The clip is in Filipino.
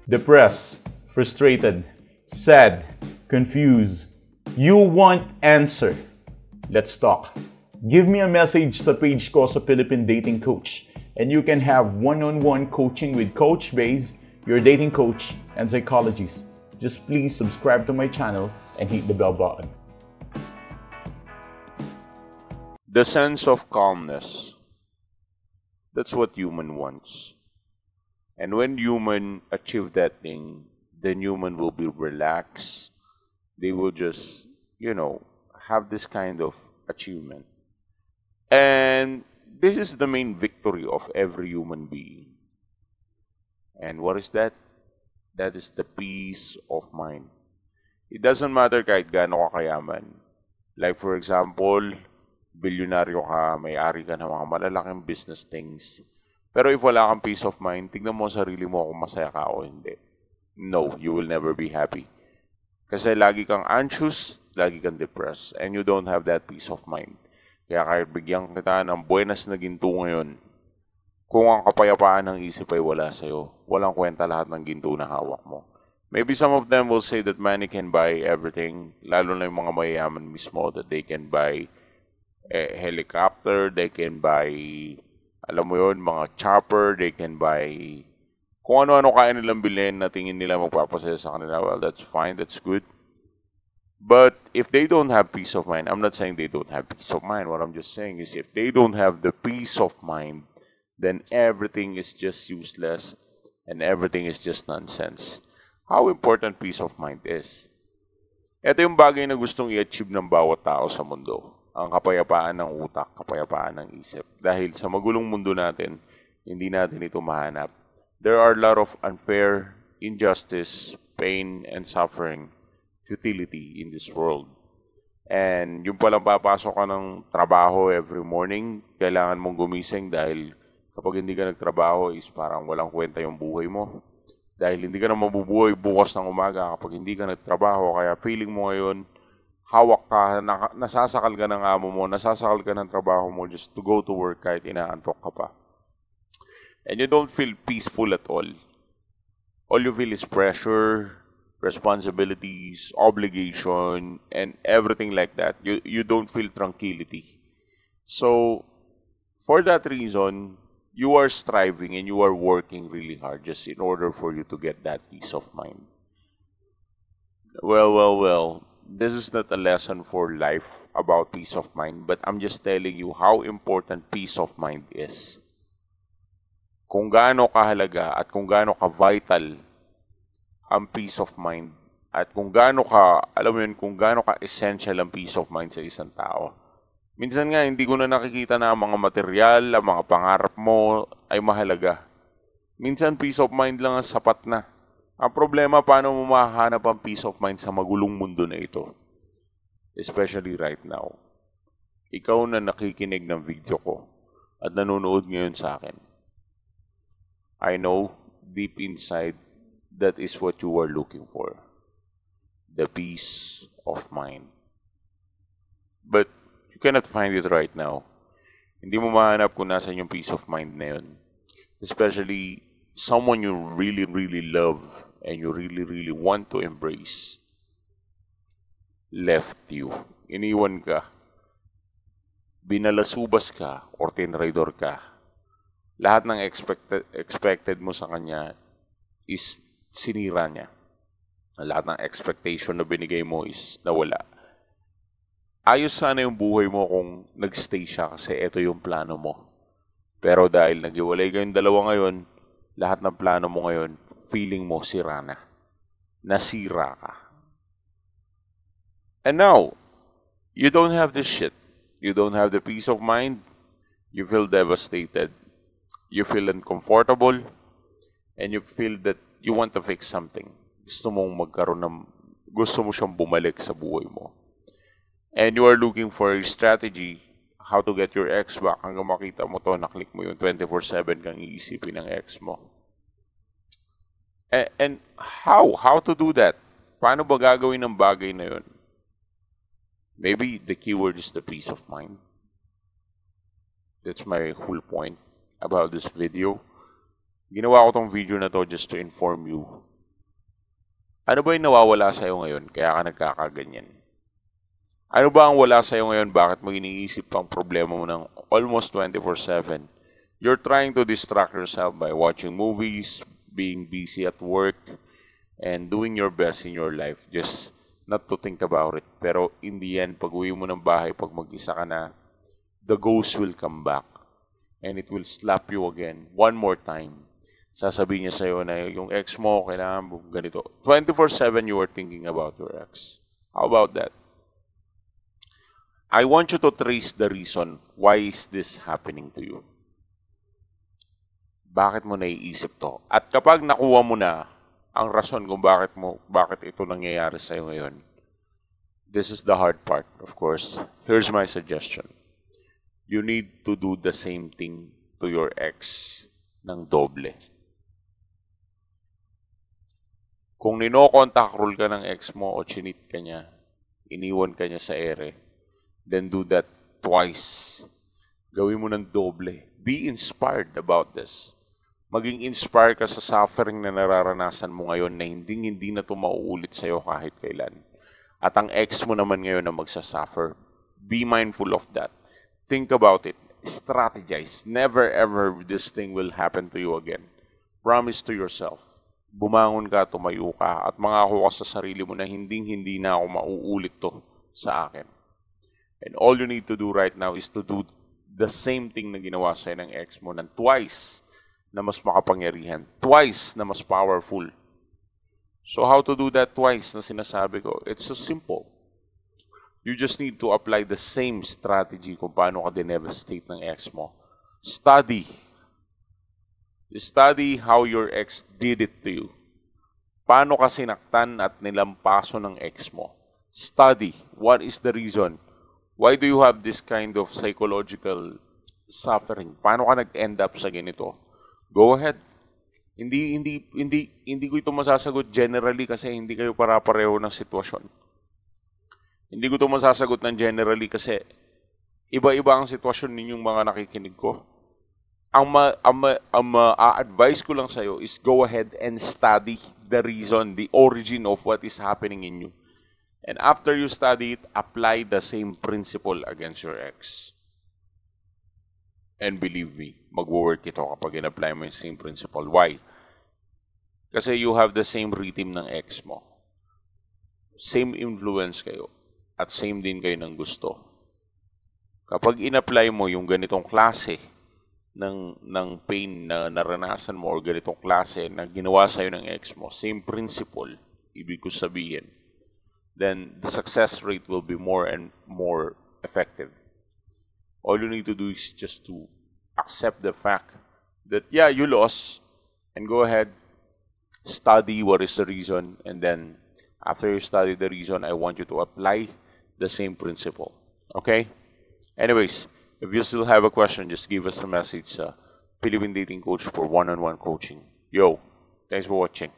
Depressed, frustrated, sad, confused. You want answer. Let's talk. Give me a message sa page ko sa Philippine Dating Coach and you can have one-on-one coaching with Coach Baze, your dating coach and psychologist. Just please subscribe to my channel and hit the bell button. The sense of calmness. That's what human wants. And when human achieve that thing, then human will be relaxed. They will just, have this kind of achievement. And this is the main victory of every human being. And what is that? That is the peace of mind. It doesn't matter kahit gaano ka kayaman. Like for example, bilyonaryo ka, may-ari ka ng mga malalaking business things. Pero if wala kang peace of mind, tignan mo sarili mo kung masaya ka o hindi. No, you will never be happy. Kasi lagi kang anxious, lagi kang depressed, and you don't have that peace of mind. Kaya kahit bigyan kita ng buenas na ginto ngayon, kung ang kapayapaan ng isip ay wala sa'yo, walang kwenta lahat ng ginto na hawak mo. Maybe some of them will say that money can buy everything, lalo na yung mga mayayaman mismo, that they can buy a helicopter, they can buy, alam mo yun, mga chopper, they can buy kung ano-ano kaya nilang bilhin na tingin nila magpapasaya sa kanila. Well, that's fine, that's good. But if they don't have peace of mind, I'm not saying they don't have peace of mind. What I'm just saying is if they don't have the peace of mind, then everything is just useless and everything is just nonsense. How important peace of mind is. Ito yung bagay na gustong i-achieve ng bawat tao sa mundo. Ang kapayapaan ng utak, kapayapaan ng isip. Dahil sa magulong mundo natin, hindi natin ito mahanap. There are a lot of unfair, injustice, pain, and suffering, futility in this world. And yung palang papasok ka ng trabaho every morning, kailangan mong gumising dahil kapag hindi ka nagtrabaho is parang walang kwenta yung buhay mo. Dahil hindi ka na mabubuhay bukas ng umaga kapag hindi ka nagtrabaho. Kaya feeling mo ngayon, hawak ka, nasasakal ka ng amo mo, nasasakal ka ng trabaho mo just to go to work kahit inaantok ka pa. And you don't feel peaceful at all. All you feel is pressure, responsibilities, obligation, and everything like that. You don't feel tranquility. So, for that reason, you are striving and you are working really hard just in order for you to get that peace of mind. Well. This is not a lesson for life about peace of mind, but I'm just telling you how important peace of mind is. Kung gaano kahalaga at kung gaano ka-vital ang peace of mind at kung gaano ka, alam mo yun, kung gaano ka-essential ang peace of mind sa isang tao. Minsan nga, hindi ko na nakikita na ang mga material, ang mga pangarap mo ay mahalaga. Minsan, peace of mind lang ang sapat na. Ang problema, paano mo mahahanap ang peace of mind sa magulong mundo na ito? Especially right now. Ikaw na nakikinig ng video ko at nanonood ngayon sa akin. I know, deep inside, that is what you are looking for. The peace of mind. But you cannot find it right now. Hindi mo mahanap kung nasan yung peace of mind na yun. Especially someone you really, really love and you really, really want to embrace, left you. Iniwan ka. Binalasubas ka or tinraidor ka. Lahat ng expected mo sa kanya is sinira niya. Lahat ng expectation na binigay mo is nawala. Ayos sana yung buhay mo kung nagstay siya kasi ito yung plano mo. Pero dahil naghiwalay kayong dalawa ngayon, lahat ng plano mo ngayon, feeling mo sira na. Nasira ka. And now, you don't have this shit. You don't have the peace of mind. You feel devastated. You feel uncomfortable. And you feel that you want to fix something. Gusto mo siyang bumalik sa buhay mo. And you are looking for a strategy how to get your ex back hanggang makita mo to, naklik mo yung 24/7 kang iisipin ng ex mo. And how to do that? Paano ba gagawin ng bagay na yun? Maybe the keyword is the peace of mind. That's my whole point about this video. Ginawa ko tong video na to just to inform you Ano ba yung nawawala sa'yo ngayon kaya ka nagkakaganyan? Ano ba ang wala sa'yo ngayon? Bakit mo iniisip ang problema mo ng almost 24/7? You're trying to distract yourself by watching movies, being busy at work, and doing your best in your life. Just not to think about it. Pero in the end, pag uwi mo ng bahay, pag mag-isa ka na, the ghost will come back. And it will slap you again, one more time. Sasabihin niya sa'yo na yung ex mo, kailangan mo ganito. 24/7 you are thinking about your ex. How about that? I want you to trace the reason why is this happening to you. Bakit mo naiisip to? At kapag nakuha mo na ang rason kung bakit ito nangyayari sa iyo ngayon, this is the hard part, of course. Here's my suggestion. You need to do the same thing to your ex ng doble. Kung nino-contact rule ka ng ex mo o chinit ka niya, iniwan ka niya sa ere, then do that twice. Gawin mo ng doble. Be inspired about this. Maging inspired ka sa suffering na nararanasan mo ngayon na hindi na ito mauulit sa'yo kahit kailan. At ang ex mo naman ngayon na magsasuffer. Be mindful of that. Think about it. Strategize. Never ever this thing will happen to you again. Promise to yourself. Bumangon ka, tumayo ka, at mangako ka sa sarili mo na hindi na ako mauulit to sa akin. And all you need to do right now is to do the same thing na ginawa sa'yo ng ex mo ng twice na mas makapangyarihan, twice na mas powerful. So how to do that twice na sinasabi ko? It's so simple. You just need to apply the same strategy kung paano ka dinevastate ng ex mo. Study. Study how your ex did it to you. Paano ka sinaktan at nilampaso ng ex mo. Study. What is the reason? Why do you have this kind of psychological suffering? Paano ka nag-end up sa ganito? Go ahead. Hindi ko ito masasagot generally kasi hindi kayo para-pareho ng sitwasyon. Hindi ko ito masasagot ng generally kasi iba-iba ang sitwasyon ninyong mga nakikinig ko. Ang ma-advise ko lang sa'yo is go ahead and study the reason, the origin of what is happening in you. And after you study it, apply the same principle against your ex. And believe me, mag-work ito kapag in-apply mo yung same principle. Why? Kasi you have the same rhythm ng ex mo. Same influence kayo. At same din kayo ng gusto. Kapag in-apply mo yung ganitong klase ng pain na naranasan mo or ganitong klase na ginawa sa'yo ng ex mo, same principle, ibig ko sabihin, then the success rate will be more and more effective. All you need to do is just to accept the fact that, yeah, you lost, and go ahead, study what is the reason, and then after you study the reason, I want you to apply the same principle. Okay? Anyways, if you still have a question, just give us a message sa Philippine Dating Coach for one-on-one coaching. Yo, thanks for watching.